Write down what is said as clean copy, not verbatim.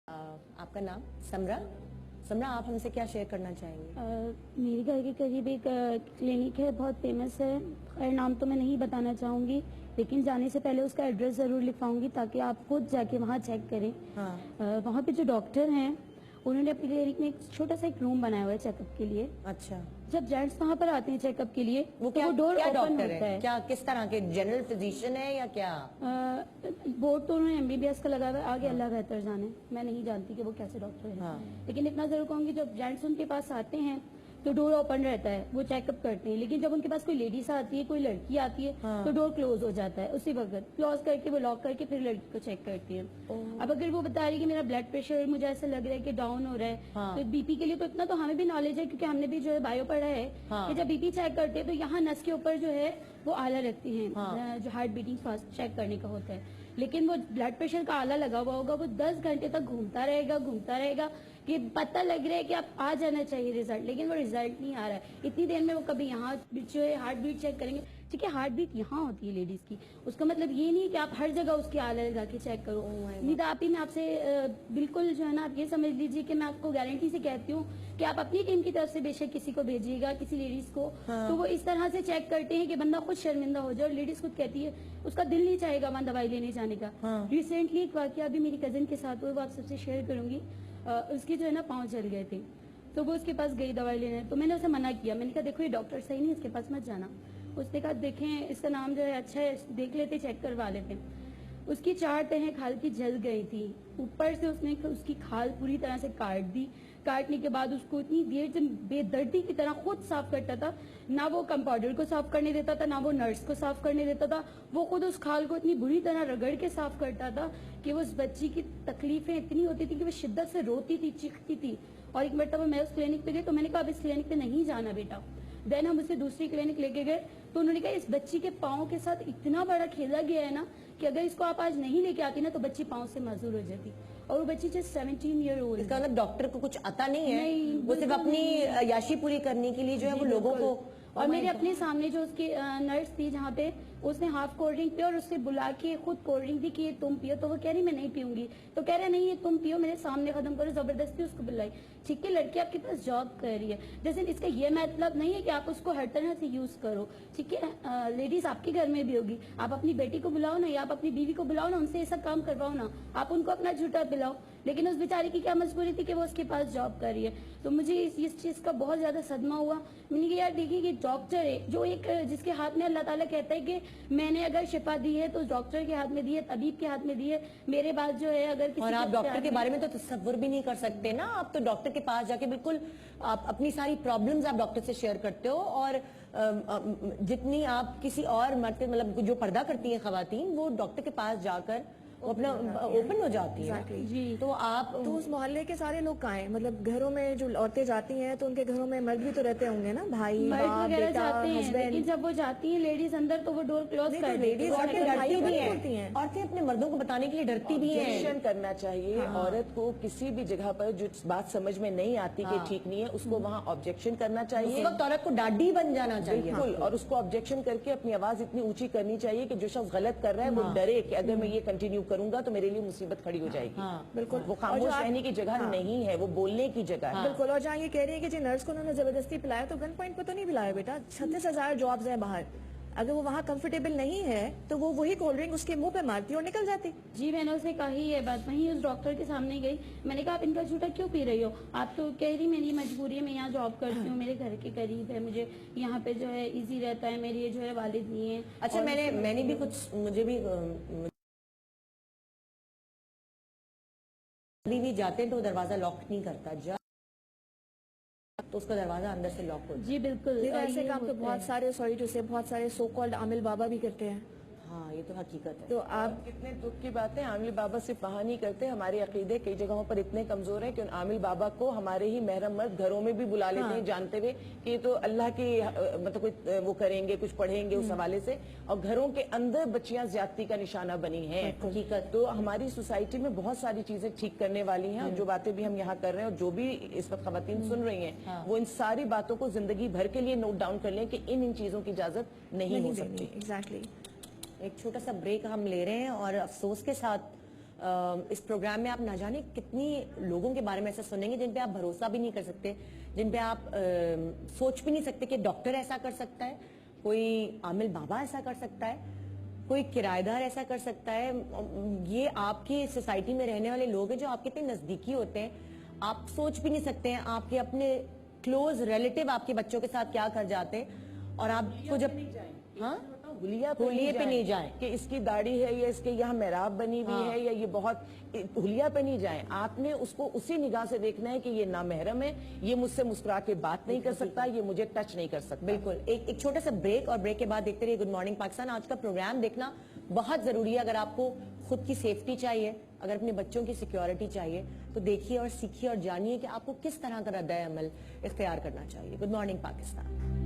आपका नाम? समरा, आप हमसे क्या शेयर करना चाहेंगे? मेरे घर के करीब एक क्लिनिक है, बहुत फेमस है। खैर नाम तो मैं नहीं बताना चाहूँगी, लेकिन जाने से पहले उसका एड्रेस ज़रूर लिखवाऊंगी ताकि आप खुद जाके वहाँ चेक करें। हाँ। वहाँ पे जो डॉक्टर हैं उन्होंने अपनी क्लिनिक में एक छोटा सा एक रूम बनाया हुआ है चेकअप के लिए। अच्छा। जब जेंट्स वहाँ पर आते हैं चेकअप के लिए वो तो वो डोर ओपन होता है। क्या किस तरह के जनरल फिजिशियन है या क्या? बोर्ड तो उन्होंने MBBS का लगा हुआ है, आगे अल्लाह बेहतर जाने, मैं नहीं जानती कि वो कैसे डॉक्टर है। हाँ। लेकिन इतना जरूर कहूँगी जब जेंट्स उनके पास आते हैं तो डोर ओपन रहता है, वो चेकअप करते हैं। लेकिन जब उनके पास कोई लेडीज आती है, कोई लड़की आती है, हाँ। तो डोर क्लोज हो जाता है उसी वक्त। क्लोज करके वो लॉक करके फिर लड़की को चेक करती है। अब अगर वो बता रही है कि मेरा ब्लड प्रेशर मुझे ऐसा लग रहा है कि डाउन हो रहा है, हाँ। तो BP के लिए तो इतना तो हमें भी नॉलेज है, क्योंकि हमने भी जो है बायो पढ़ा है। हाँ। कि जब BP चेक करते हैं तो यहाँ नस के ऊपर जो है वो आला रखती हैं। हाँ। जो हार्ट बीटिंग फास्ट चेक करने का होता है। लेकिन वो ब्लड प्रेशर का आला लगा हुआ होगा, वो 10 घंटे तक घूमता रहेगा कि पता लग रहा है कि आप आ जाना चाहिए रिजल्ट, लेकिन वो रिजल्ट नहीं आ रहा है। इतनी देर में वो कभी यहाँ जो है हार्ट बीट चेक करेंगे, ठीक है हार्ट बीट यहाँ होती है लेडीज की, उसका मतलब ये नहीं कि आप हर जगह उसकी आला लगा के चेक करो। निदा आप ही मैं आपसे बिल्कुल जो है ना आप ये समझ लीजिए कि मैं आपको गारंटी से कहती हूँ कि आप अपनी टीम की तरफ से बेशक किसी को भेजिएगा, किसी लेडीज को। हाँ। तो वो इस तरह से चेक करते हैं कि बंदा खुद शर्मिंदा हो जाए, और लेडीज खुद कहती है उसका दिल नहीं चाहेगा वहाँ दवाई लेने जाने का। हाँ। रिसेंटली एक वाकया अभी मेरी कजिन के साथ हुआ, वो आप सबसे शेयर करूंगी। उसकी जो है ना पाँव जल गए थे, तो वो उसके पास गई दवाई लेने, तो मैंने उसे मना किया। मैंने कहा देखो ये डॉक्टर सही नहीं, इसके पास मत जाना। उसने कहा देखें इसका नाम जो है अच्छा है, देख लेते चेक करवा लेते। उसकी 4 तहें खाल की जल गई थी, ऊपर से उसने उसकी खाल पूरी तरह से काट दी। काटने के बाद उसको इतनी देर से बेदर्दी की तरह खुद साफ करता था, ना वो कंपाउंडर को साफ करने देता था, ना वो नर्स को साफ करने देता था। वो खुद उस खाल को इतनी बुरी तरह रगड़ के साफ करता था कि उस बच्ची की तकलीफें इतनी होती थी कि वो शिद्दत से रोती थी, चीखती थी। और एक मरतबा मैं उस क्लिनिक पे गई तो मैंने कहा अब इस क्लिनिक पे नहीं जाना बेटा। देन हम उसे दूसरी क्लिनिक लेके गए तो उन्होंने कहा इस बच्ची के पाँव के साथ इतना बड़ा खेला गया है ना कि अगर इसको आप आज नहीं लेके आती ना तो बच्ची पाँव से माजूर हो जाती। और वो बच्ची जस्ट 17 ईयर ओल्ड। इसका मतलब डॉक्टर को कुछ आता नहीं है, नहीं, वो सिर्फ अपनी याशी पूरी करने के लिए जो है वो लोगों को। और मेरे अपने सामने जो उसकी नर्स थी जहाँ पे, उसने हाफ कोल्ड ड्रिंक पिया और उससे बुला के खुद कोल्ड ड्रिंक दी कि ये तुम पियो, तो वो कह रही मैं नहीं पीऊंगी, तो कह रहे नहीं ये तुम पियो, मेरे सामने खत्म करो। जबरदस्ती उसको बुलाई। ठीक है लड़की आपके पास जॉब कर रही है, जैसे इसका ये मतलब नहीं है कि आप उसको हर तरह से यूज करो। ठीक है लेडीज आपके घर में भी होगी, आप अपनी बेटी को बुलाओ ना, या आप अपनी बीवी को बुलाओ ना, उनसे ये सब काम करवाओ ना, आप उनको अपना झूठा पिलाओ। लेकिन उस बेचारी की क्या मजबूरी थी कि वो उसके पास जॉब कर रही है। तो मुझे इस चीज का बहुत ज्यादा सदमा हुआ। मैंने कहा यार देखिए कि डॉक्टर है जो एक जिसके हाथ में अल्लाह ताला कहता है कि मैंने अगर शिफा दी है तो डॉक्टर के हाथ में दी है, तबीब के हाथ में दी है। मेरे बाद जो है अगर किसी और आप डॉक्टर के बारे में तो तसव्वुर भी नहीं कर सकते ना, आप तो डॉक्टर के पास जाके बिल्कुल आप अपनी सारी प्रॉब्लम्स आप डॉक्टर से शेयर करते हो। और जितनी आप किसी और मतलब जो पर्दा करती है खवातीन, वो डॉक्टर के पास जाकर अपना ओपन हो जाती है। जी। तो आप तो उस मोहल्ले के सारे लोग कहाँ हैं? मतलब घरों में जो औरतें जाती हैं तो उनके घरों में मर्द भी तो रहते होंगे ना, भाई मर्द बाप वगैरह बेटा जाते हैं, हस्बैंड। लेकिन जब वो जाती है लेडीज अंदर तो वो डोर क्लोज कर देती है। औरतें डरती भी होती हैं। हैं, औरतें अपने मर्दों को बताने के लिए डरती भी हैं। ऑब्जेक्शन करना चाहिए। औरत को किसी भी जगह पर जो बात समझ में नहीं आती कि ठीक नहीं है, उसको वहाँ ऑब्जेक्शन करना चाहिए। उस वक्त औरत को डाडी बन जाना चाहिए। बिल्कुल, और उसको ऑब्जेक्शन करके अपनी आवाज इतनी ऊंची करनी चाहिए कि जो शख्स गलत कर रहा है वो डरे कि अगर मैं ये कंटिन्यू करूंगा तो मेरे लिए मुसीबत खड़ी हो जाएगी। बिल्कुल, वो खामोश रहने की जगह नहीं है, वो बोलने की जगह है। बिल्कुल। और जहाँ ये कह रही है कि जी नर्स को उन्होंने जबरदस्ती पिलाया, तो गन पॉइंट पर तो नहीं पिलाया बेटा। 36,000 जॉब्स हैं बाहर, अगर वो वहाँ कंफर्टेबल नहीं है तो वो वही कोल्ड ड्रिंक उसके मुंह पे मारती और निकल जाती। जी मैंने उसे कही है बात, वहीं उस डॉक्टर के सामने गई। मैंने कहा आप इनका झूठा क्यों पी रही हो? आप तो कह रही मेरी मजबूरी है, मैं यहाँ जॉब करती हूँ, मेरे घर के करीब है, मुझे यहाँ पे जो है इजी रहता है, मेरी जो है वालिद नहीं है। अच्छा मैंने भी कुछ मुझे भी भी जाते हैं तो दरवाजा लॉक नहीं करता, तो उसका दरवाजा अंदर से लॉक हो। जी बिल्कुल, ऐसे काम तो बहुत सारे बहुत सारे सो कॉल्ड आमिल बाबा भी करते हैं। हाँ ये तो हकीकत है। तो आप कितने दुख की बात है, आमिल बाबा सिर्फ वहाँ नहीं करते, हमारे अकीदे कई जगहों पर इतने कमजोर हैं कि उन आमिल बाबा को हमारे ही महरम मर्द घरों में भी बुला लेते हैं, जानते हुए कि ये तो अल्लाह की मतलब कुछ वो करेंगे, कुछ पढ़ेंगे उस हवाले से, और घरों के अंदर बच्चियां ज्यादती का निशाना बनी हैं। हकीकत तो हमारी सोसाइटी में बहुत सारी चीजें ठीक करने वाली हैं, और जो बातें भी हम यहाँ कर रहे हैं और जो भी इस वक्त खवातीन सुन रही हैं, वो इन सारी बातों को जिंदगी भर के लिए नोट डाउन कर लें कि इन चीजों की इजाजत नहीं हो सकती। एग्जैक्टली। एक छोटा सा ब्रेक हम ले रहे हैं और अफसोस के साथ इस प्रोग्राम में आप ना जाने कितनी लोगों के बारे में ऐसा सुनेंगे जिन पे आप भरोसा भी नहीं कर सकते, जिन पे आप सोच भी नहीं सकते कि डॉक्टर ऐसा कर सकता है, कोई आमिल बाबा ऐसा कर सकता है, कोई किराएदार ऐसा कर सकता है। ये आपकी सोसाइटी में रहने वाले लोग हैं जो आपके इतने नजदीकी होते हैं, आप सोच भी नहीं सकते हैं आपके अपने क्लोज रिलेटिव आपके बच्चों के साथ क्या कर जाते हैं। और आपको जब हाँ हुलिया पे नहीं जाए कि इसकी दाढ़ी है या इसके यहाँ मेहराब बनी हुई है या ये बहुत हुलिया पे नहीं जाए। आपने उसको उसी निगाह से देखना है कि ये नामहरम है, ये मुझसे मुस्कुरा के बात नहीं कर सकता, ये मुझे टच नहीं कर सकता। बिल्कुल। एक छोटा सा ब्रेक, और ब्रेक के बाद देखते रहिए गुड मॉर्निंग पाकिस्तान। आज का प्रोग्राम देखना बहुत जरूरी है। अगर आपको खुद की सेफ्टी चाहिए, अगर अपने बच्चों की सिक्योरिटी चाहिए, तो देखिए और सीखिए और जानिए कि आपको किस तरह का रद्द अमल इख्तियार करना चाहिए। Good morning Pakistan.